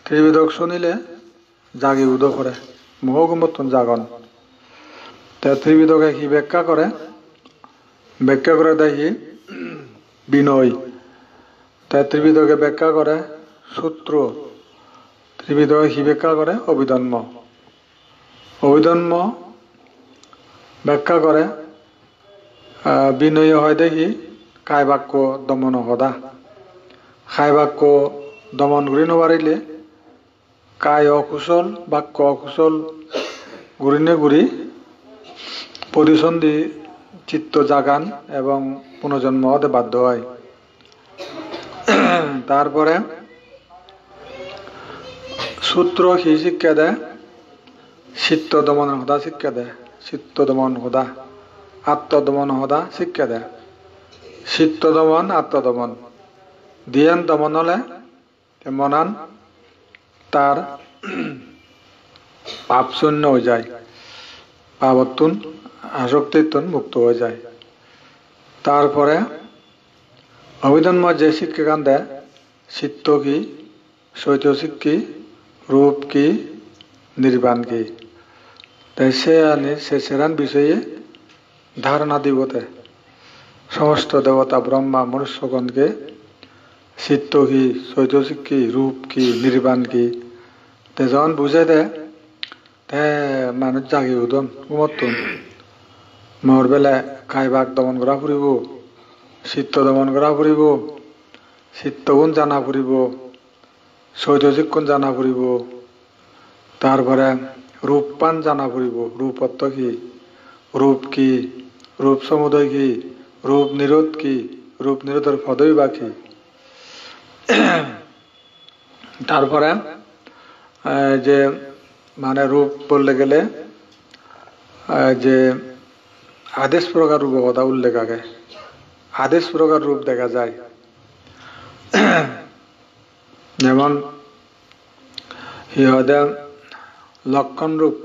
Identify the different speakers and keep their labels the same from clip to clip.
Speaker 1: ত্রিবিধক শুনিলে জাগি উদ করে মহকুমতন জাগন। ত্রিবিধকে কি ব্যাখ্যা করে দেখি বিনয়। ত্রিবিধকে ব্যাখ্যা করে সূত্র। ত্রিবিধকে কি ব্যাখ্যা করে অভিধর্ম। অভিধর্ম ব্যাখ্যা করে বিনয় হয় দেখি কায় বাক্য দমন হদা। কায় বাক্য দমন করি নপারিলে কায় অকুশল বাক্য অকুশল ঘুরিনে ঘুরি পরিসন্ধি চিত্ত জাগান এবং পুনর্জন্ম হতে বাধ্য হয়। তারপরে সূত্র কি শিক্ষা দেয়? চিত্ত দমন হদা শিক্ষা দেয়। চিত্ত দমন হদা আত্মদমন হদা শিক্ষা দেয়। চিত্ত দমন আত্মদমন দিয়ান দমন হলে মনান তার পাপ শূন্য হয়ে যায়, পাপত্তুন আসক্তিত্বন মুক্ত হয়ে যায়। তারপরে অভিধর্ম যে শিক্ষাকান দেয় চিত্ত কি, চৈতসিক কি, রূপ কি, নির্বাণ কি, সে সেরান বিষয়ে ধারণা দিবতে সমস্ত দেবতা ব্রহ্মা মনুষ্যগণকে চিত্ত কি, চৈতসিক কি, রূপ কি, নির্বাণ কি যখন বুঝে দেয় মানুষ জাগি উদন উমতুন মোর বেলা কাইবাক দমন করা ফুরিব, চিত্ত দমন করা ফুরিব, চিত্তগুণ জানা ফুরিব, চৈতসিক গুণ জানা ফুরিব, তারপরে রূপপান জানা ফুরিব। রূপত্ব কি, রূপ কি, রূপ সমুদয় কি, রূপ নিরোধ কি, রূপ নিরোধের পদই বা কি। তারপরে যে মানে রূপ বললে গেলে যে আদেশ প্রকার রূপ কথা উল্লেখ আগে আদেশ প্রকার রূপ দেখা যায়। যেমন ইহদে লক্ষণ রূপ,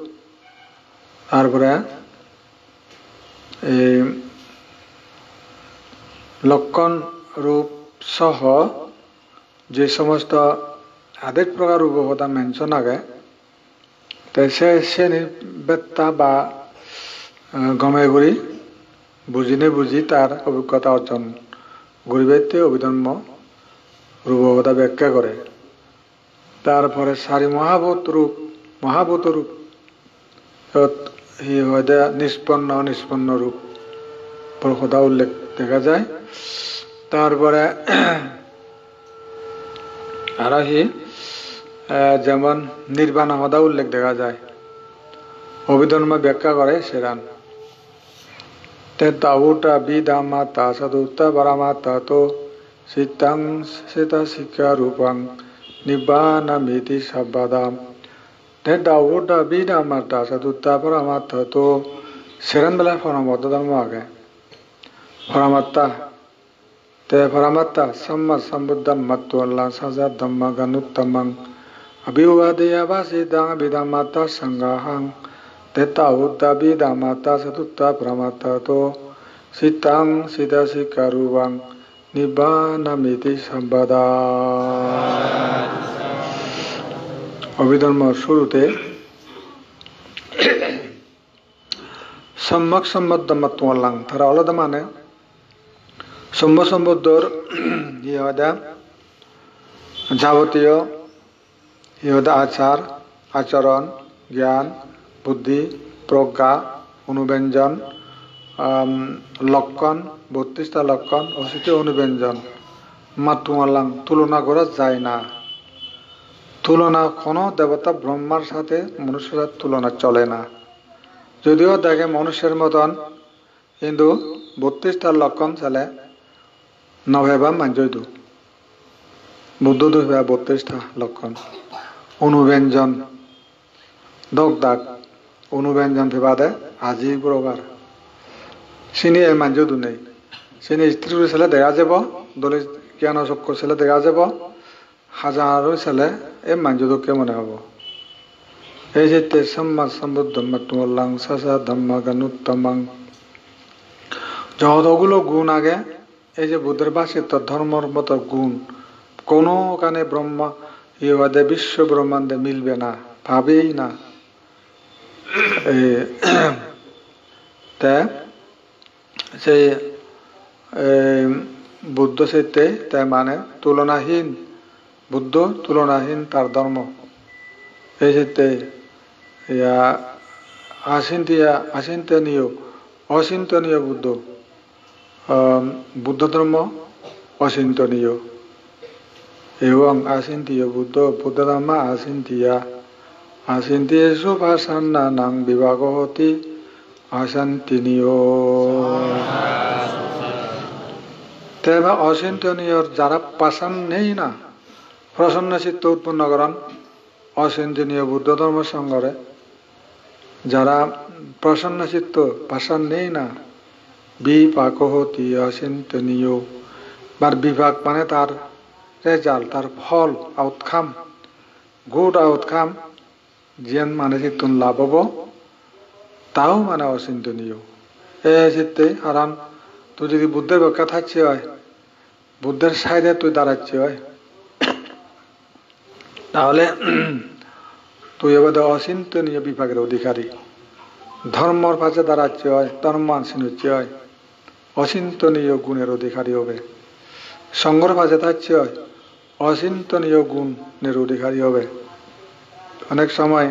Speaker 1: তারপরে এই লক্ষণ রূপ সহ যে সমস্ত আদেশ প্রকার রূপ কথা মেনশন আগে সে বেত্তা বা গমে গুড়ি বুঝিনে বুঝি তার অভিজ্ঞতা অর্জন গরিবেতে অভিধর্ম রূপকথা ব্যাখ্যা করে। তারপরে সারি মহাভূত রূপ নিষ্পন্ন অনিষ্পন্ন রূপ কথা উল্লেখ দেখা যায়। তারপরে আর যেমন নির্বাণ হদা উল্লেখ দেখা যায়। অভিধর্ম ব্যাখ্যা করে সেরান তাউটা বিদামাতা সদুত্তা বারামাতা তো সীতাং সীতা শিক্ষা রূপাং নিব্বানামিতি সাব্বাদাম। দাউটা বিদামাতা সদুত্তা বারামাতা তো সেরান বেলা পরমাত্মা ধর্ম আগে পরমাত্মা পরমাত্মা সম্মত সম্বুদ্ধম মত্তুল্লাহ সাজা ধম্ম গানুত্তমং অভিবাদেয়া বাসিদাং বিদামাতা সংগাহাং তাউটা বিদামাতা সদুত্তা পরমাত্মা তো সীতাং সীতা শিক্ষা রূপাং নিব্বানামিতি সাব্বাদা। অভিধর্ম শুরুতে সম্যক সম্বদ্ধ মত্তুল্লাহ তারা আলাদা মানে সম্বুদ্ধর যাবতীয় আচার আচরণ জ্ঞান বুদ্ধি প্রজ্ঞা অনুব্যঞ্জন লক্ষণ 32টা লক্ষণ অসিত অনুব্যঞ্জন মাতুয়ালাং তুলনা করা যায় না। তুলনা কোনো দেবতা ব্রহ্মার সাথে মনুষ্যের তুলনা চলে না। যদিও দেখে মনুষ্যের মতন কিন্তু 32টা লক্ষণ চলে নভেবা মাঞ্জইদু বুদ্ধ 32টা লক্ষণ অনুব্যঞ্জন দগ দাগ অনুব্যঞ্জন ফেবাদে আজি প্রকার চিনি এই মাঞ্জদু নেই। চিনি স্ত্রীর ছেলে দেখা যাব দলিত জ্ঞান চক্র ছেলে দেখা যাব হাজারো ছেলে এই মাঞ্জদুকে মনে হব। এই যে সম্মা সম্বুদ্ধ মতুল্লাং সাসা ধম্ম গানুত্তমং যতগুলো গুণ আগে এই যে বুদ্ধের বাসিত ধর্মর মতো গুণ কোনো কানে ব্রহ্মা ইহাদে বিশ্ব ব্রহ্মাণ্ডে মিলবে না, ভাবেই না। সেই বুদ্ধ সেতে তাই মানে তুলনাহীন, বুদ্ধ তুলনাহীন তার ধর্ম। এই সেতে অচিন্তনীয় বুদ্ধ, বুদ্ধ ধর্ম অচিন্তনীয় এবং আচিন্তীয় বুদ্ধ ধর্ম আচিন্তিয়েষু ভাষান্নানাং বিভাগহতি অচিন্তনীয়। তেবা অচিন্তনীয় যারা পাষাণ নেই না, প্রসন্ন চিত্ত উৎপন্ন করেন অচিন্তনীয় বুদ্ধ ধর্ম সঙ্গরে, যারা প্রসন্ন চিত্ত পাষাণ নেই না, বিপাকহতি অচিন্তনীয়। বিভাগ মানে তার রেজাল্ট, তার ফল, আউটকাম, গুড আউটকাম যেন মানে চিত্তন লাভ হব, তাও মানে অচিন্তনীয়। এই চিত্তে কারণ তুই যদি বুদ্ধের পক্ষে থাকছে হয়, বুদ্ধের সাইডে তুই দাঁড়াচ্ছে হয়, তাহলে তুই এবার অচিন্তনীয় বিভাগের অধিকারী। ধর্মর পাশে দাঁড়াচ্ছে হয়, ধর্ম আনসিন হচ্ছে হয়, অচিন্তনীয় গুণের অধিকারী হবে। সঙ্গর পাশে থাকছে হয়, অচিন্তনীয় গুণের অধিকারী হবে। অনেক সময়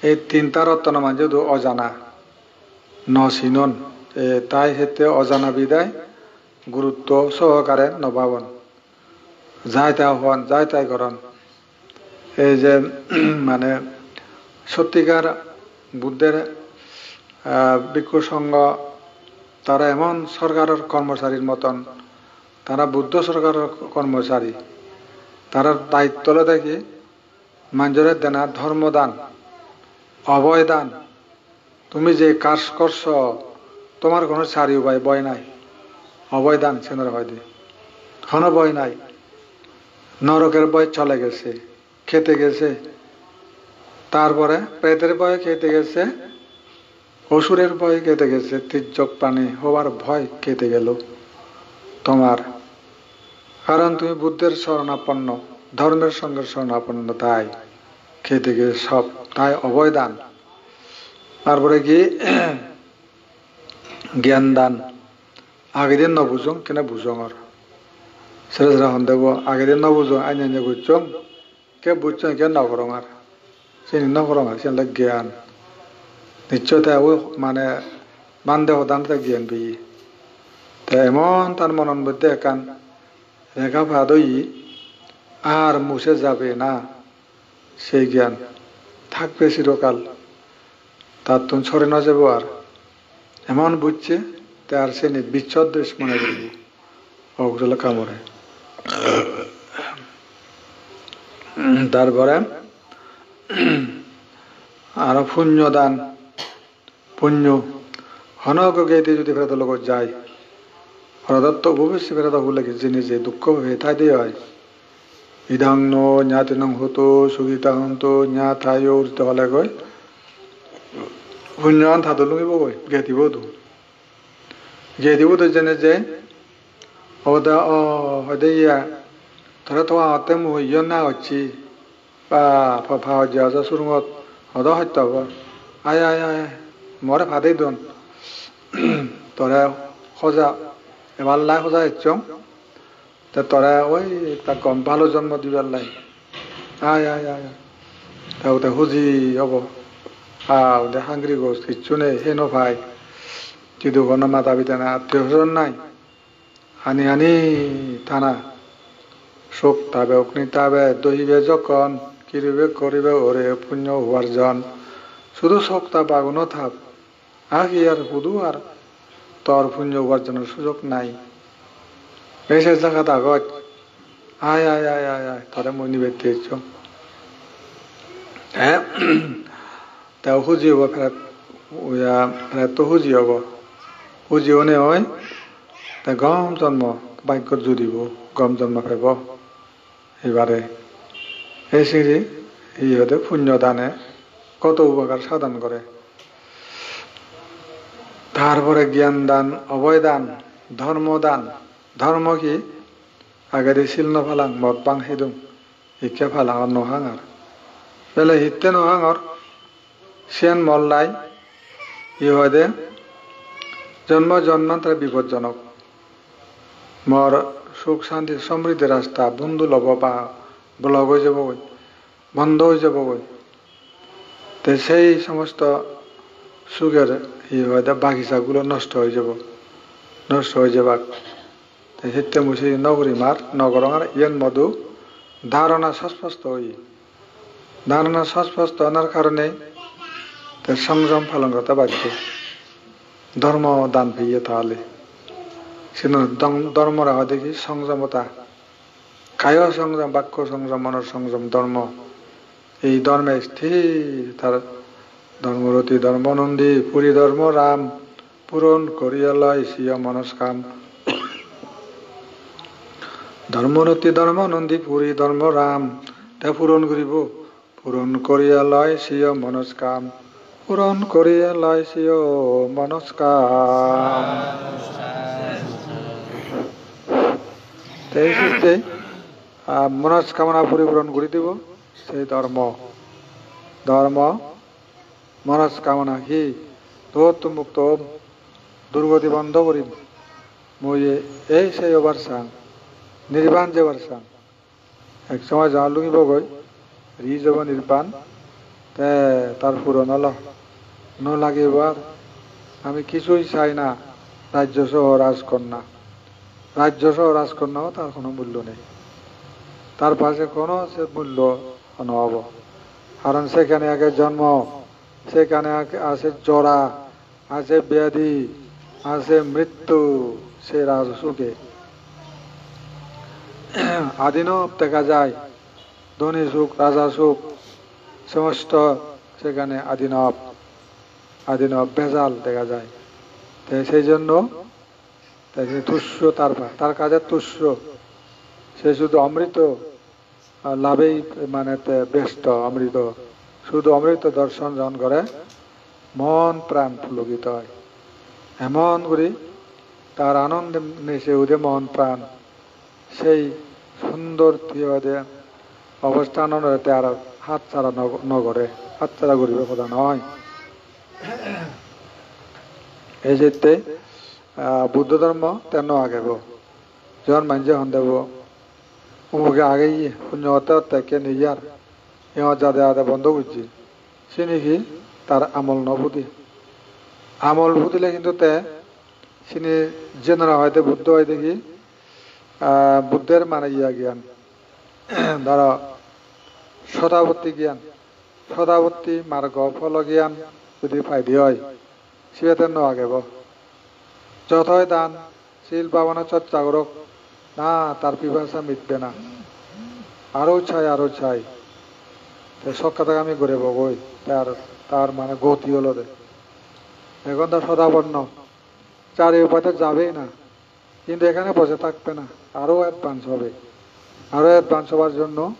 Speaker 1: এই তিনটা রত্ন মাঝে অজানা নচিনন, তাই সেতে অজানা বিদায় গুরুত্ব সহকারে নভাবন, যাই তাই হন, যাই তাই করন। এই যে মানে সত্যিকার বুদ্ধের ভিক্ষু সংঘ, তারা এমন সরকারের কর্মচারীর মতন, তারা বুদ্ধ সরকারের কর্মচারী। তারা দায়িত্ব দেখি মানুষের দেনা ধর্মদান, অভয় দান। তুমি যে কাজ করছ তোমার কোনো চারি উপায় ভয় নাই, অভয় দান সেনার হয় দি কোনো ভয় নাই। নরকের ভয় চলে গেছে, খেতে গেছে, তারপরে প্রেতের ভয় খেতে গেছে, অসুরের ভয় কেটে গেছে, তির্যক প্রাণী হওয়ার ভয় কেটে গেল তোমার, কারণ তুমি বুদ্ধের শরণাপন্ন, ধর্মের সঙ্গে শরণাপন্ন, তাই খেতে গেছে সব, তাই অভয়দান। তারপরে কি জ্ঞান দান, আগের দিন নবুঝং কেন বুঝং আর সেটা সেটা হন দেব, আগের দিন নবুঝং আইন বুঝছং কে বুঝছং কে নকরং আর চিনি নকরং আর সেটা জ্ঞান নিশ্চয়। তাই ও মানে বান্ধে হদানটা জ্ঞান পেয়ে তা এমন তার মনের মধ্যে একান রেখা ভাদই আর মুছে যাবে না, সেই জ্ঞান থাকবে চিরকাল, তার তুমি ছড়ে না যাবো। আর এমন বুঝছে তার সে বিচ্ছদ দেশ মনে করব অগুলো কামড়ে। তারপরে আরো পুণ্যদান, পুণ্য হনক গেতে যদি ফেরত লগত যায়, হরদত্ত ভবিষ্য ফেরত ভুলে গেছে নিজে দুঃখ হয়ে তাই দিয়ে হয়। ইদাং জ্ঞাতি নং হতো সুগীতা হতো জ্ঞা থাই উচিত হলে গয় পুণ্যবান থাতো লুঙিব গই গেতিব দু গেতিব তো জেনে যে ওদা হদে ইয়া তোরা তো আতে মুহিয় না হচ্ছি বা ভাওয়া যা সুরঙত হদ হত্যা হব আয় আয় আয় মরে ফাদেই দন তোরা সজা এবার লাই সজা হচ্ছং তা তোরা ওই তা কম ভালো জন্ম দিবার লাই আয় আয় আয় তা ওটা হুজি হব ওদের হাঙ্গরি গোস কিচ্ছু নেই হেনো ভাই যদি কোনো মাতা পিতা না আত্মীয় স্বজন নাই হানি হানি থানা শোক তাবে অগ্নি তাবে দহিবে যখন কিরিবে করিবে ওরে পুণ্য উপার্জন শুধু শোক তাপ আগুনও থাপ আগে আর শুধু আর তোর পুণ্য উপার্জনের সুযোগ নাই। বেশে জায়গা আগত আয় আয় আয় আয় আয় তোরে মই নিবেদ দিয়েছ হ্যাঁ তাও খুঁজি হব ফেরত ফেরত তো খুঁজি হব খুঁজি হনে হয় তা গম জন্ম বাক্যত জুদিব গম জন্ম ফেব এবারে এই সিঁড়ি ইহতে পুণ্যদানে কত উপকার সাধন করে। তারপরে জ্ঞান দান, অভয় দান, ধর্মদান। ধর্ম কি agadi silno phalang mot bang hidung ikke phalang no hangar bele hitte no hangor sien mollai ইহদে জন্ম জন্মান্তরে বিপজ্জনক মর সুখ শান্তি সমৃদ্ধির রাস্তা বন্ধু লব বা ব্লক হয়ে যাব বন্ধ হয়ে যাব তো সেই সমস্ত সুখের ইহদে বাগিচাগুলো নষ্ট হয়ে যাব হিতে মুসি নগরী মার নগরঙার ইয়েন মধু ধারণা সুস্পষ্ট হওয়ার কারণে সংযম পালন করতে বাধ্য ধর্ম দান পেয়ে তাহলে ধর্ম রাখা দেখি সংযমতা কায় সংযম বাক্য সংযম মনের সংযম ধর্ম এই ধর্মে স্থির তার ধর্মরতি ধর্মনন্দী পুরী ধর্ম রাম পূরণ করিয়া লয় সিয় মনস্কাম ধর্মরতি ধর্মনন্দী পুরী ধর্ম রাম তে পূরণ করিয়া লয় সিয় মনস্কাম পূরণ করিয়া লয় সিয় মনস্কাম মনস্কামনা পরিপূরণ করে দিব সেই ধর্ম মনস্কামনা কি তো মুক্ত দুর্গতি বন্ধ করিম মই এই সেই ওবার সাং নির্বাণ যাবার সাং এক সময় যা লুঙিব গই রি যাব নির্বাণ তার পূরণ হল নলাগিব আর আমি কিছুই চাই না রাজ্য সহ রাজকন্যাও তার কোনো মূল্য নেই তার পাশে কোনো মূল্য নহব কারণ সেখানে আগে জন্ম সেখানে আছে জরা আছে ব্যাধি আছে মৃত্যু সে রাজসুখে আদিনব দেখা যায় ধনী সুখ রাজা সুখ সমস্ত সেখানে আদিনব ভেজাল দেখা যায় সেই জন্য তুষ্য তার কাজে তুষ্য সে শুধু অমৃত লাভেই মানে ব্যস্ত শুধু অমৃত দর্শন যখন করে মন প্রাণ পুলকিত হয় এমন করি তার আনন্দে নেশে উদে মন প্রাণ সেই সুন্দর অবস্থান আর হাত ছাড়া নগরে হাত ছাড়া করিবে কথা নয় এই যেতে বুদ্ধ ধর্ম তেন আগেব যখন মানুষে হন দেব অমুকে আগেই শূন্য হতে নিজের ইহত যাদে আদে বন্ধ করছি সে নাকি তার আমল আমল বুঝিলে কিন্তু সিনি জেনারা হয়তো বুদ্ধ হয় দেখি বুদ্ধের মানে জ্ঞান ধরো শতাবর্তী মার্গ ফল জ্ঞান যদি ফাইদি হয় সে ন আগেব যতই দান শিল ভাবনা চর্চা করক না তার পিপাসা মিটবে না আরো চাই সক্ষাতাকে আমি ঘুরে বই তার মানে গতি হলো এখন তার সদাবর্ণ চারি উপায়তে যাবেই না কিন্তু এখানে বসে থাকবে না আরো অ্যাডভান্স হবার জন্য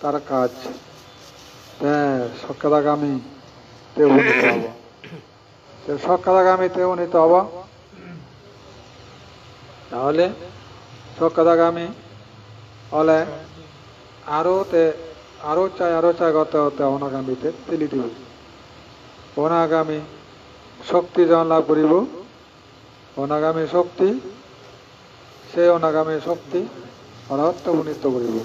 Speaker 1: তার কাজ সক্ষাতাগামী উন্নীত হব তাহলে সক্ষাতাগামী হলে আরো চাই করতে হতে অনাগামীতে তেলি দিব অনাগামী শক্তি যখন লাভ করিব অনাগামী শক্তি সেই অনাগামী শক্তি অনাহত্য উন্নীত করিব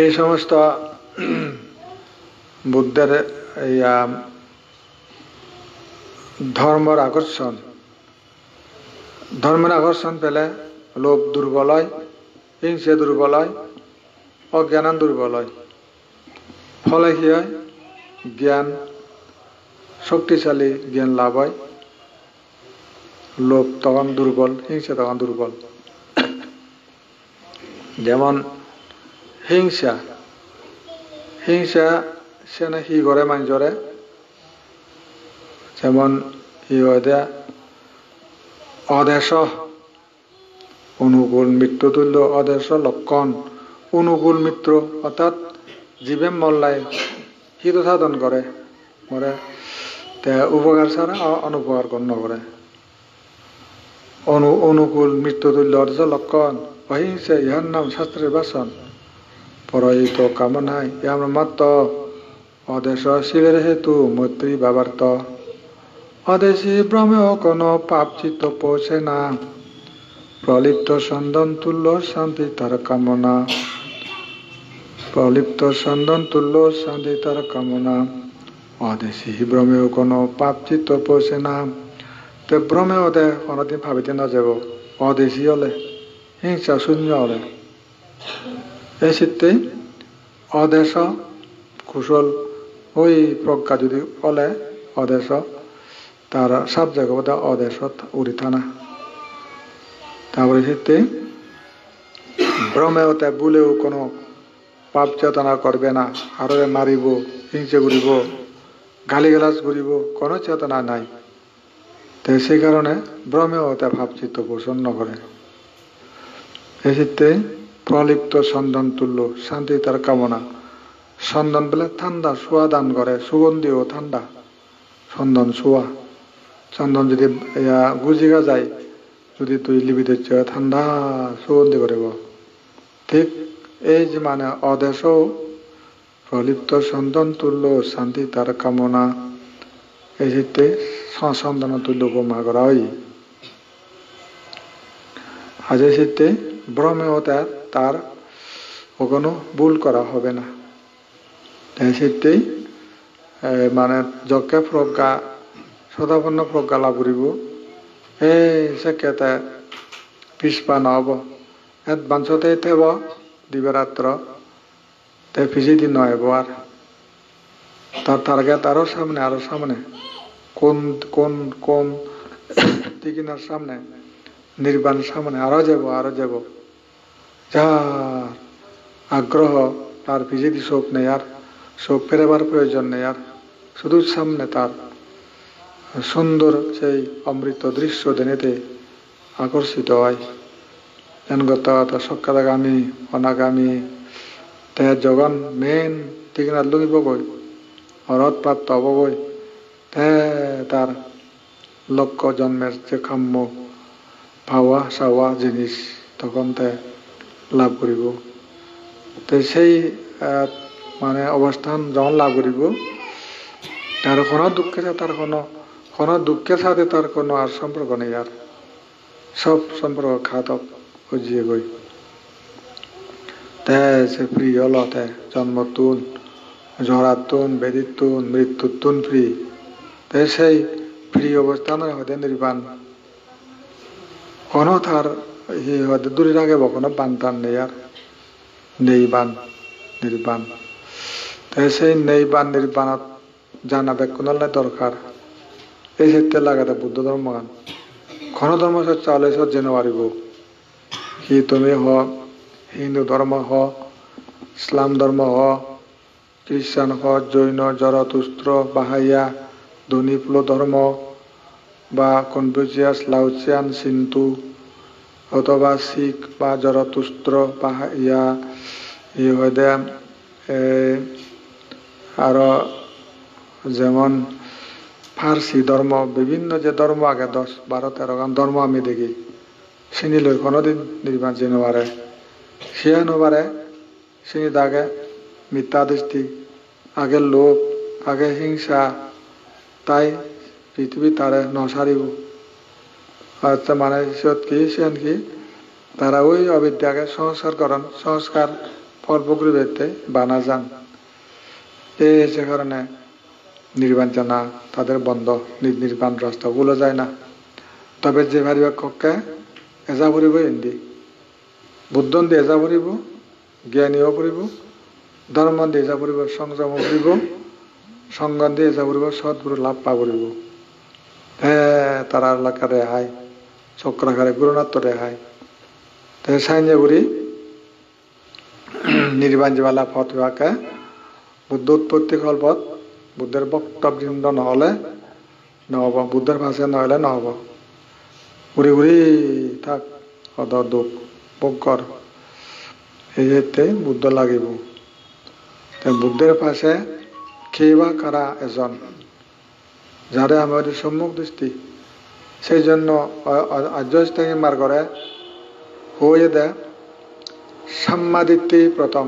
Speaker 1: এই সমস্ত বুদ্ধের ধর্মের আকর্ষণ পেলে লোভ দুর্বল হয় হিংসে দুর্বল হয় অজ্ঞান দুর্বল হয় ফলে কি হয় জ্ঞান শক্তিশালী জ্ঞান লাভ হয় লোভ তখন দুর্বল হিংসা তখন দুর্বল যেমন হিংসা সে না হি করে মানুষরে যেমন হি হয় দেয়া অদেশ অনুকূল মিত্র তুল্য অদেশ লক্ষণ অনুকূল মিত্র অর্থাৎ জীবে মল্লাই হিত সাধন করে মরে তে উপকার ছাড়া অনুপকার গণ্য করে অনুকূল মৃত্যু তুল্য অর্জ লক্ষণ অহিংসা ইহার নাম শাস্ত্রের বাসন পরহিত কামনায় আমরা মাত্র অদেশ শিবের হেতু মৈত্রী বাবার্ত অদেশী ভ্রমেও কোনো পাপ চিত্ত পৌঁছে না প্রলিপ্ত সন্দন তুল্য শান্তি তার কামনা প্রলিপ্ত সন্দন তুল্য শান্তি তার কামনা অদেশী ভ্রমেও কোনো পাপ চিত্ত পৌঁছে না তো ভ্রমে ওদে কোনোদিন ভাবিতে না যাব অদেশী হলে হিংসা শূন্য হলে এই চিত্তে অদেশ কুশল ওই প্রজ্ঞা যদি হলে অদেশ তার সব জায়গা অদেশত উড়িতা না তারপরে চিত্তে ভ্রমে ওতে ভুলেও কোনো পাপ চেতনা করবে না আরো মারিব হিংসে ঘুরিব গালিগালাজ ঘুরিব কোনো চেতনা নাই তো সেই কারণে ভ্রমে ওতে ভাবচিত্ত পোষণ করে এই চিত্তে প্রলিপ্ত সন্দন তুল্য শান্তি তার কামনা সন্দন বলে ঠান্ডা শোয়া দান করে সুগন্ধিও ঠান্ডা চন্দন শোয়া চন্দন যদি গুজিগা যায় যদি তুই লিবিতে ঠান্ডা সুগন্ধি করিব ঠিক এই যে মানে অদেশ প্রলিপ্ত সন্দন তুল্য শান্তি তার কামনা এই চিত্তে সন্দন তুল্য উপমা করা হয় আজ এই চিত্তে ভ্রমেও তার কোনো ভুল করা হবে না এই চিত্তেই মানে যজ্ঞে প্রজ্ঞা সদাপন্ন প্রজ্ঞা লাভ করিব এই সেকেতে পিছপা নহব এডভান্সতে থেব দিবারাত্র তে পিছি দিন নহব আর তার টার্গেট আরো সামনে কোন কোন কোন দিকিনার সামনে নির্বাণ সামনে আরো যাব যার আগ্রহ তার পিছিয়ে দি শোক নেই আর শোক ফেরাবার প্রয়োজন নেই আর শুধু সামনে তার সুন্দর সেই অমৃত দৃশ্য দেনেতে আকর্ষিত হয় জনগত সক্ষাদাগামী অনাগামী তে জগন মেন ঠিকানাত লুকিব গৈ হরত প্রাপ্ত হব গৈ তে তার লক্ষ্য জন্মের যে কাম্য ভাওয়া চাওয়া জিনিস তখন তে লাভ করিব তো সেই মানে অবস্থান যখন লাভ করিব তার কোনো দুঃখের সাথে তার কোনো আর সম্পর্ক নেই আর সব সম্পর্ক খাতক বুঝিয়ে গই তে সে ফ্রি হল তে জন্মতুন জরাতুন বেদিতুন মৃত্যুতুন ফ্রি তে সেই ফ্রি অবস্থানের হতে নির্বাণ কোনো তার হতে দূরের আগে কোনো বান টান নেই আর নেইবান নির্বাণ তে সেই নেইবান নির্বাণত জানা বেকুনালে দরকার এই ক্ষেত্রে লাগাতে বুদ্ধ ধর্ম গান কোন ধর্ম চালে সব জেনে পারিব কি তুমি হ হিন্দু ধর্ম হ ইসলাম ধর্ম হ খ্রিস্টান হ জৈন জরতুস্ত্র বাহাইয়া ধনিপুল ধর্ম বা কনফুচিয়াস লাউচিয়ান সিন্ধু অথবা শিখ বা জরতুস্ত্র বাহাইয়া ইহুদে আরো যেমন ফার্সি ধর্ম বিভিন্ন যে ধর্ম আগে 10, 12, 13 গান ধর্ম আমি দেখি চিনি লই কোনোদিন নির্বাণ চিনি পারে সে নবারে চিনি দাগে মিথ্যা দৃষ্টি আগে লোভ আগে হিংসা তাই পৃথিবী তারে নসারিব আচ্ছা মানে কি সেন কি তারা ওই অবিদ্যাকে সংস্কার করেন সংস্কার ফল প্রকৃতিতে বানা যান এই সে কারণে নির্বাণ জানা তাদের বন্ধ নির্বাণ রাস্তা ভুলো যায় না তবে যে ভারিবা কক্ষে এজা পড়িব হিন্দি বুদ্ধন দিয়ে এজা পড়িব জ্ঞানীও পড়িব ধর্ম দিয়ে এজা পড়িব সংযম পড়িব সংগন দিয়ে এজা পড়িব সৎগুরু লাভ পা পড়িব তারা এলাকা রেহাই চক্রাকারে গুরুনাথ রেহাই সাইনে করি নির্বাণ জীবালা পথ বিভাগে বুদ্ধ উৎপত্তি কল্পত বুদ্ধের বক্তবৃন্দ নহলে নহব বুদ্ধের ভাষা নহলে নহব ঘুরি ঘুরি থাক অদ দুঃখ ভোগ কর এই বুদ্ধ লাগিব বুদ্ধের পাশে কে বা কারা এজন যারা আমাদের সম্মুখ দৃষ্টি সেই জন্য আর্যস্থায়ী মার্গরে হয়ে দেয় সাম্মাদিত্যই প্রথম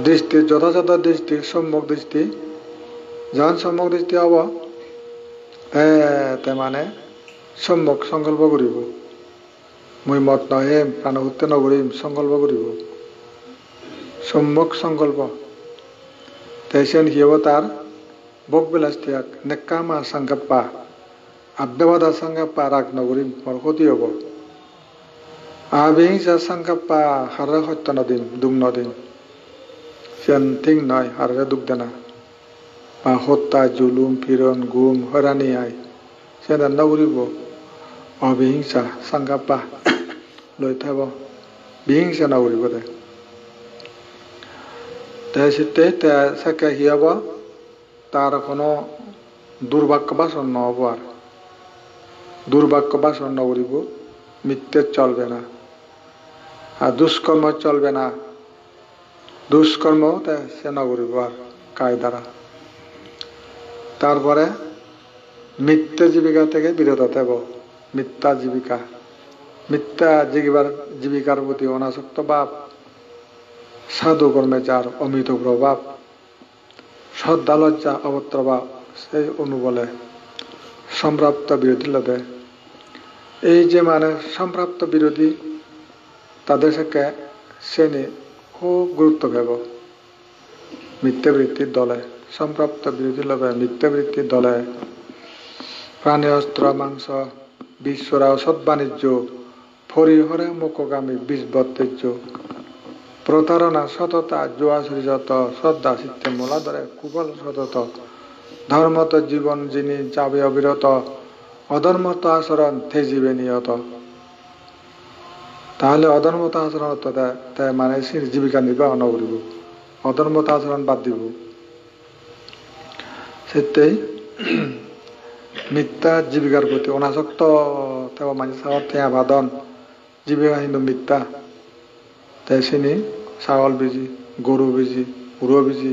Speaker 1: দৃষ্টি যথাযথ দৃষ্টি সম্মুখ দৃষ্টি যখন সম্মুখ দৃষ্টি হব মানে সম্মুখ সংকল্প করিব মই মত নহে প্রাণহত্যা নকৰিম সংকল্প করিব সম্মুখ সংকল্প তেছেন হিব তার বকবিলাস ত্যাগ নেকামা সংকল্পা আব্যবাদা সংকল্পা রাগ নকৰিম মোৰ ক্ষতি হব আবিহিংসা সংকল্পা হারে সত্য নদিম দুখ নদিম সেন ঠিক নয় হারে দুখ দেনা বা হত্যা জুলুম ফিরন গুম হয়রানি আই সেন নকৰিব অবিহিংসা সংকল্পা লৈ থাব বিহিংসা নকৰিব তাকে হিয়াব তার কোনো দুর্বাক্য ভাষণ নহব আর দুর্বাক্য ভাষণ নকরিব মিথ্যে চলবে না আর দুষ্কর্ম চলবে না দুষ্কর্ম সে নকরিব আর কায়দারা তারপরে মিথ্যা জীবিকা থেকে বিরত থাকব মিথ্যা জীবিকা মিথ্যা জীবিকার প্রতি অনাসক্ত ভাব সাধু কর্মে যার অমিত প্রভাব শ্রদ্ধা লজ্জা অবত্রভাব সেই অনুবলে সম্প্রাপ্ত বিরোধী লবে এই যে মানে সম্প্রাপ্ত বিরোধী তাদের সাথে শ্রেণী খুব গুরুত্ব ভেব মিথ্যাবৃত্তির দলে সম্প্রাপ্ত বিরোধী লবে মিথ্যাবৃত্তির দলে প্রাণী অস্ত্র মাংস বিশ্বরা সৎ বাণিজ্য ফরিহরে মুখগামী বিষবত্তেজ্য প্রতারণা সততা জুয়াশরিজত শ্রদ্ধা চিত্তে মূলাধরে কুবল সতত ধর্মত জীবন যিনি যাবে অবিরত অধর্মত আচরণ তেজিবে নিয়ত তাহলে অধর্মত আচরণ মানে জীবিকা নির্বাহ নকরিব অধর্মত আচরণ বাদ দিব সেটাই মিথ্যা জীবিকার প্রতি অনাসক্ত তেও মানে সাগর বাদন জীবিকা কিন্তু মিথ্যা তাই চিনি ছাগল বেজি গরু বেজি উড়ো বেজি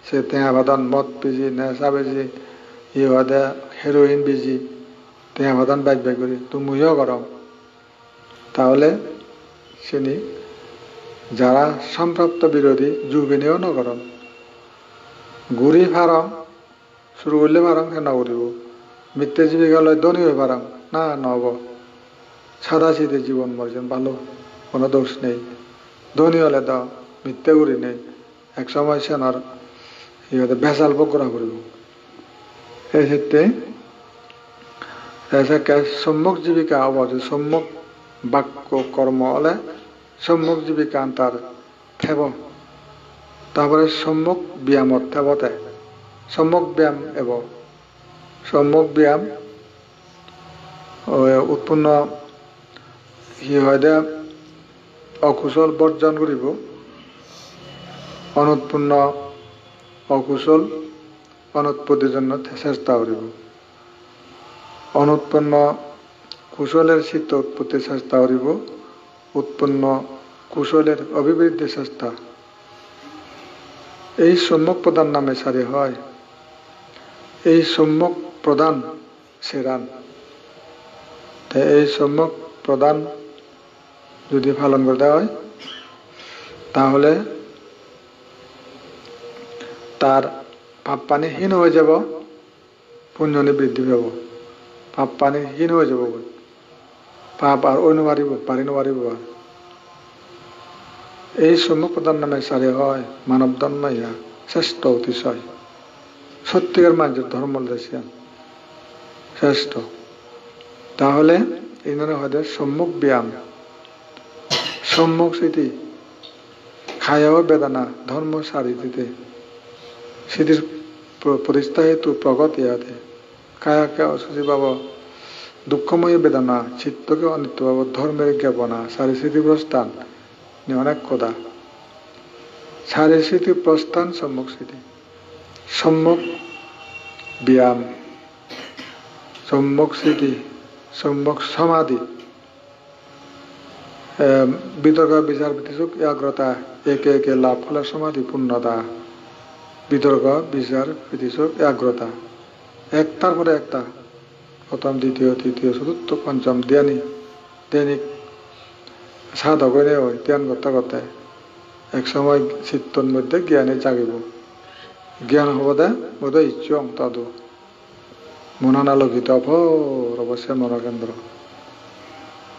Speaker 1: সে টেঙা বাদন মদ বেজি নেশা বেজি ইহদে হেরোইন বেজি টেঙা বাদন বাইক করি তুমিও গরম তাহলে চিনি যারা সম্প্রাপ্ত বিরোধী যুবিনীও নগরম ঘুরি ফারম শুরু করলে ফারম সে নকরিব মিথ্যে জীবিকা লয় ধনী হয়ে ফারম না নব সাদা সিধে জীবন মরছেন ভালো কোনো দোষ নেই ধনী হলে তো মিথ্যে করি নেই এক সময় সেনার ইহতে ভেজাল বকরা করিব এই ক্ষেত্রে সম্মুখ জীবিকা অবধি সম্মুখ বাক্য কর্ম হলে সম্মুখ জীবিকা তার থেব তারপরে সম্মুখ ব্যায়ামত থেবতে সম্মুখ ব্যায়াম এবং সম্মুখ ব্যায়াম উৎপন্ন হয় অকুশল বর্জন করিব অনুৎপন্ন অকুশল অনুৎপত্তির জন্য চেষ্টা করিব অনুৎপন্ন কুশলের চিত্ত উৎপত্তির চেষ্টা করিব উৎপন্ন কুশলের অভিবৃদ্ধির চেষ্টা এই সম্যক প্রদান নামে সারি হয় এই সম্যক প্রদান সেরান এই সম্যক প্রদান যদি পালন করতে হয় তাহলে তার পাপ পানি হীন হয়ে যাব পুণ্যনি বৃদ্ধি পাব পাপ পানি হীন হয়ে যাব পাপ আর অন্য পারি নোৱাৰিব এই সম্যক প্রদান নামে সারি হয় মানব ধর্ম ইহা শ্রেষ্ঠ অতিশয় সত্যিকার মানুষের ধর্ম দেশিয়ান শ্রেষ্ঠ তাহলে এই হয় সম্মুখ ব্যায়াম সম্মুখ স্মৃতি খায়াও বেদনা ধর্ম সারি দিতে স্মৃতির প্রতিষ্ঠা হেতু প্রগত ইয়াতে কায়াকে অসুচি পাব দুঃখময় বেদনা চিত্তকে অনিত্য পাব ধর্মের জ্ঞাপনা সারি স্মৃতি প্রস্থান অনেক কথা সারি স্মৃতি প্রস্থান সম্মুখ স্মৃতি সম্মুখ ব্যায়াম সম্মুখ স্মৃতি সম্মুখ সমাধি বিতর্ক বিচার বিতিসুক একাগ্রতা, একে একে লাভ ফলের সমাধি পূর্ণতা। বিতর্ক বিচার বিতিসুক একাগ্রতা, একটার পরে একটা, প্রথম দ্বিতীয় তৃতীয় চতুর্থ পঞ্চম দৈনিক সাধক হইলে হয় ধ্যান করতে করতে এক সময় চিত্তর মধ্যে জ্ঞানে জাগিব। জ্ঞান হব দে বোধ ইচ্ছুং তদু মনানালোকিত অপর অবশ্যই মনকেন্দ্র।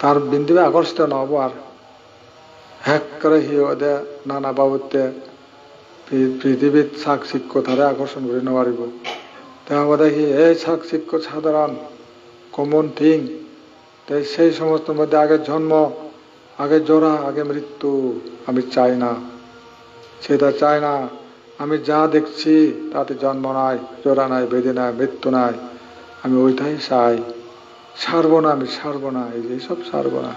Speaker 1: তার বিন্দুবে আকর্ষিত নহব আর হ্যাক করে হি দে নানা বাবুতে পৃথিবীত শাক শিক্ষ তারে আকর্ষণ করে নোৱাৰিব। তেওঁ বোধ সি এই শাক শিক্ষ সাধারণ কমন থিং, সেই সমস্ত মধ্যে আগে জন্ম, আগে জরা, আগে মৃত্যু আমি চাই না, সেটা চাই না। আমি যা দেখছি তাতে জন্ম নাই, জরা নাই, বেদে নাই, মৃত্যু নাই, আমি ওইটাই চাই। সারব না, আমি সারব না, এইসব সারব না।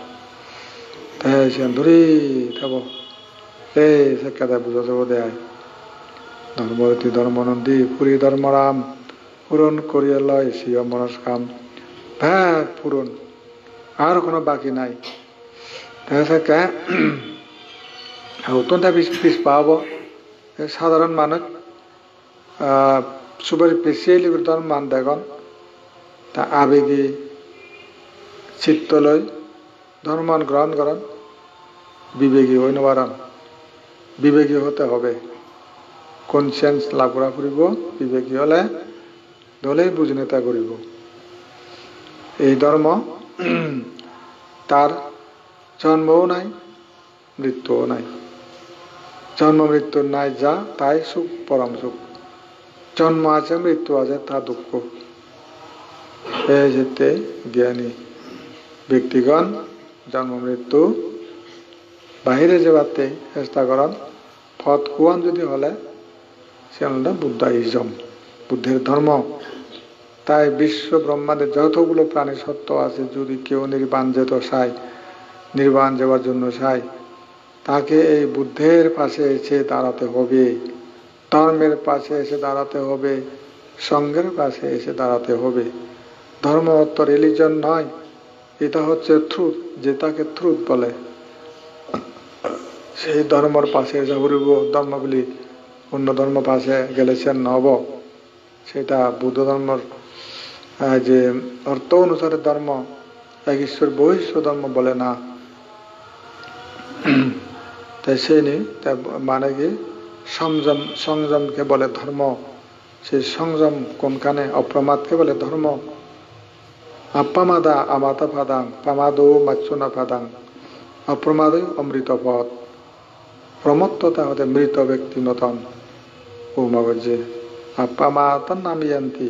Speaker 1: তাই সে ধরি থাকব এই শিক্ষাতে বুঝা যাব দেয়। ধর্মরতী ধর্মনন্দী পুরী ধর্মরাম পূরণ করিয়া লয় সিও মনস কাম। ব্যাগ পূরণ, আর কোনো বাকি নাই। অত্যন্ত পিছ পাব সাধারণ মানুষ সুপারি স্পেচিয়েলি মান দেখুন তা আবেগী চিত্ত লৈ ধর্মান গ্রহণ করেন, বিবেকী হই নবারান। বিবেকী হতে হবে, কনসিয়েন্স লাভ করা ফুরিব। বিবেকী হলে দলেই বুঝনেতা করিব। এই ধর্ম তার জন্মও নাই, মৃত্যুও নাই। জন্ম মৃত্যুর নাই যা তাই সুখ, পরম সুখ। জন্ম আছে, মৃত্যু আছে, তা দুঃখ। এই যেতে জ্ঞানী ব্যক্তিগণ জন্ম মৃত্যু বাহিরে যাবাতে চেষ্টা করেন। পথ কোয়ান যদি হলে সেটা বুদ্ধাইজম, বুদ্ধের ধর্ম। তাই বিশ্ব ব্রহ্মাণ্ডের যতগুলো প্রাণী সত্য আছে, যদি কেউ নির্বাণ যেতে চায়, নির্বাণ যাওয়ার জন্য চায়, তাকে এই বুদ্ধের পাশে এসে দাঁড়াতে হবে, ধর্মের পাশে এসে দাঁড়াতে হবে, সঙ্গের পাশে এসে দাঁড়াতে হবে। ধর্ম অর্থ রিলিজন নয়, এটা হচ্ছে ট্রুথ, যেটাকে ট্রুথ বলে। সেই ধর্মের পাশে এসে ঘুরিব। ধর্মগুলি অন্য ধর্ম পাশে গেলে সে নহব। সেটা বুদ্ধ ধর্মের যে অর্থ অনুসারে ধর্ম, এক ঈশ্বর বহু ঈশ্বর ধর্ম বলে না। তাই সেই নেই, মানে কি সংযম, সংযমকে বলে ধর্ম। সেই সংযম কোনখানে? অপ্রমাদকে বলে ধর্ম। আপ্পামাদা আমাতা ফাদাং পামাদো মাচ্ছুনা ফাদাং, অপ্রমাদই অমৃত পথ। প্রমত্ততা হতে মৃত ব্যক্তি নতন উমাগজ্জে আপ্পামাতান নামিয়ান্তি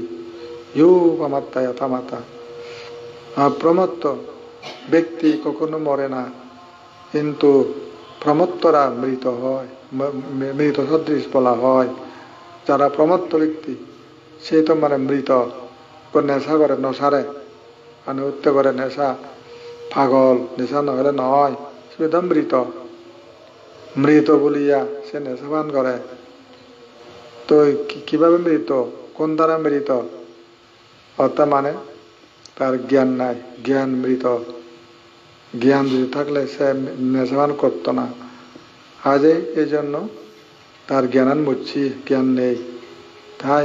Speaker 1: ইউ পামাত্তায়া তামাতা। প্রমত্ত ব্যক্তি কখনো মরে না, কিন্তু প্রমত্তরা মৃত হয়, মৃত সদৃশ বলা হয়। যারা প্রমত্ত ব্যক্তি সে তো মানে মৃত। নেশা করে নসারে, আনুগত্য করে নেশা, পাগল, নেশা নহলে নহয়, সেটা মৃত। মৃত বলিয়া সে নেশাবান করে। তো কিভাবে মৃত? কোন দ্বারা মৃত? অর্থাৎ মানে তার জ্ঞান নাই, জ্ঞান মৃত। জ্ঞান যদি থাকলে সে নেশাবান করত না। আজ এই জন্য তার জ্ঞান মুচ্ছি, জ্ঞান নেই, তাই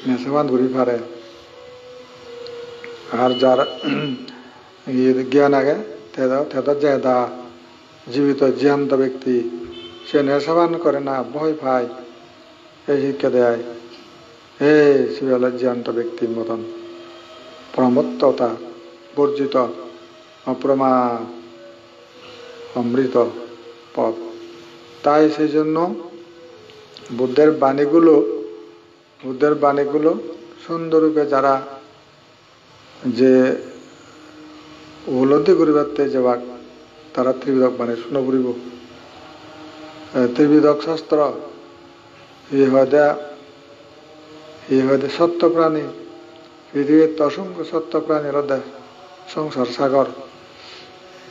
Speaker 1: নেশাবান ঘুরি পারে। আর যার জ্ঞান আগে তেদা জেদা জীবিত জ্ঞান্ত ব্যক্তি, সে নেশাবান করে না, ভয় পায়, এই শিক্ষা দেয়। এই সে হল জ্ঞান্ত ব্যক্তির মতন প্রমত্ততা বর্জিত, অপ্রমাদ, অমৃত পথ। তাই সেই জন্য বুদ্ধের বাণীগুলো সুন্দররূপে যারা যে উপলব্ধি করিবার যাবাক, তারা ত্রিবিধক বাণী শুনে পড়িব। ত্রিবিধক শাস্ত্র ই হয়তো সত্য প্রাণী, পৃথিবীর অসংখ্য সত্য প্রাণীর সংসার সাগর।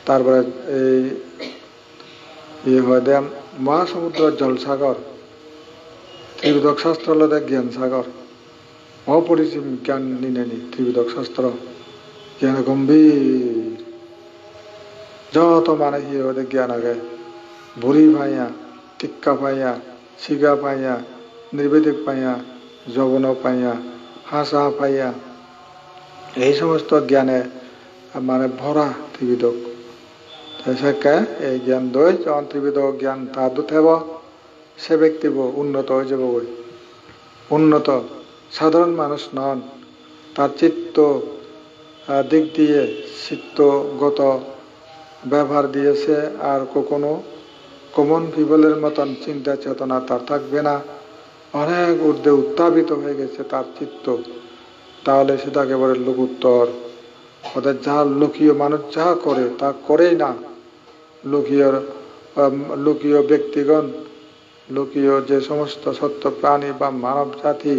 Speaker 1: তারপরে এই হয়তো মহাসমুদ্র জলসাগর। ত্রিবিধক শাস্ত্র হল জ্ঞান সাগর, অপরিসীম জ্ঞান নিনেনি ত্রিবিধক শাস্ত্র। জ্ঞান গম্ভীর যত মানে কি ওদের জ্ঞান আগে বুড়ি পাইয়া টিক্কা পাইয়া শিগা পাইয়া নির্বেদিক পাইয়া যবন পাইয়া হাসা পাইয়া এই সমস্ত জ্ঞানে মানে ভরা ত্রিবিধক সেকে এই জ্ঞান দই যখন ত্রিবিধক জ্ঞান তা দুথেব সে ব্যক্তি উন্নত হয়ে যাব উন্নত সাধারণ মানুষ নন তার চিত্ত দিক দিয়ে চিত্তগত ব্যবহার দিয়েছে আর কখনো কমন পিপলের মতন চিন্তা চেতনা তার থাকবে না অনেক ঊর্ধ্বে উত্থাপিত হয়ে গেছে তার চিত্ত তাহলে সেটা একেবারে লোকোত্তর ওদের যা লোকীয় মানুষ যা করে তা করেই না লোকীয় ব্যক্তিগণ লোকীয় যে সমস্ত সত্য প্রাণী বা মানব জাতি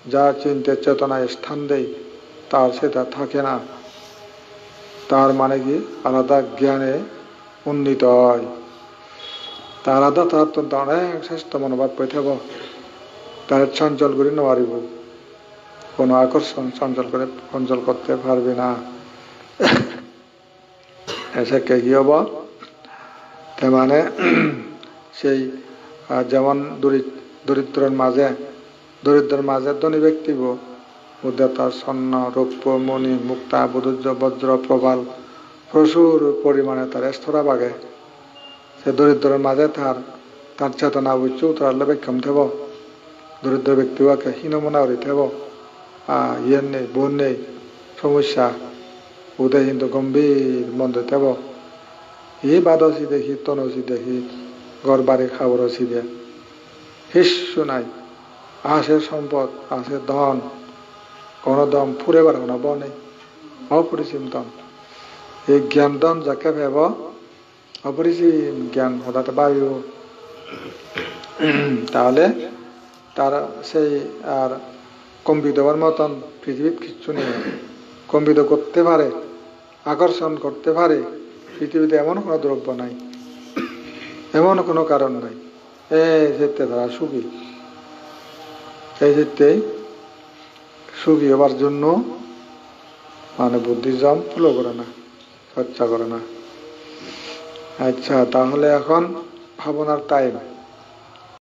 Speaker 1: যা চিন্তা চেতনায় স্থান দেয় তার সেটা থাকে না তার মানে কি আলাদা জ্ঞানে উন্নীত হয় তার আলাদা তার অত্যন্ত অনেক শ্রেষ্ঠ মনোভাব পেয়ে থাকব তার চঞ্চল করে নেওয়ারিব কোনো আকর্ষণ চঞ্চল করতে পারবে না এসে কে কি হব তার মানে সেই যেমন দরিদ্রের মাঝে ধনী ব্যক্তি মধ্যে তার স্বর্ণ রৌপ্য মণি মুক্তা বুধুর্য বজ্র প্রবাল প্রচুর পরিমাণে তার স্তরা বাগে সে দরিদ্রের মাঝে তার চেতনা বুঝছে উত্তরালে বেক্ষম থেব দরিদ্র ব্যক্তিকে হীনমনা হরি থেব ইয়ের নেই বোন নেই সমস্যা উদয় কিন্তু গম্ভীর মন্দ থেব এই বাদসি দেখি তনসি দেখি ঘর বাড়ি খাবার অসি দিয়ে হিস্যু নাই আসে সম্পদ আসে ধন কোন দম ফুরে বার হনা বনে অপরিসীম ধন এই জ্ঞান ধন যাকে ভেব অপরিসীম জ্ঞান হঠাৎ বায়ু তাহলে তার সেই আর কম্পিত হওয়ার মতন পৃথিবীর কিচ্ছু নেই কম্পিত করতে পারে আকর্ষণ করতে পারে পৃথিবীতে এমন কোনো দ্রব্য নাই এমন কোনো কারণ নাই এই ক্ষেত্রে তারা সুখী এই ক্ষেত্রে সুখী হবার জন্য মানে বুদ্ধিজম ফলো করে না চর্চা করে না আচ্ছা তাহলে এখন ভাবনার টাইম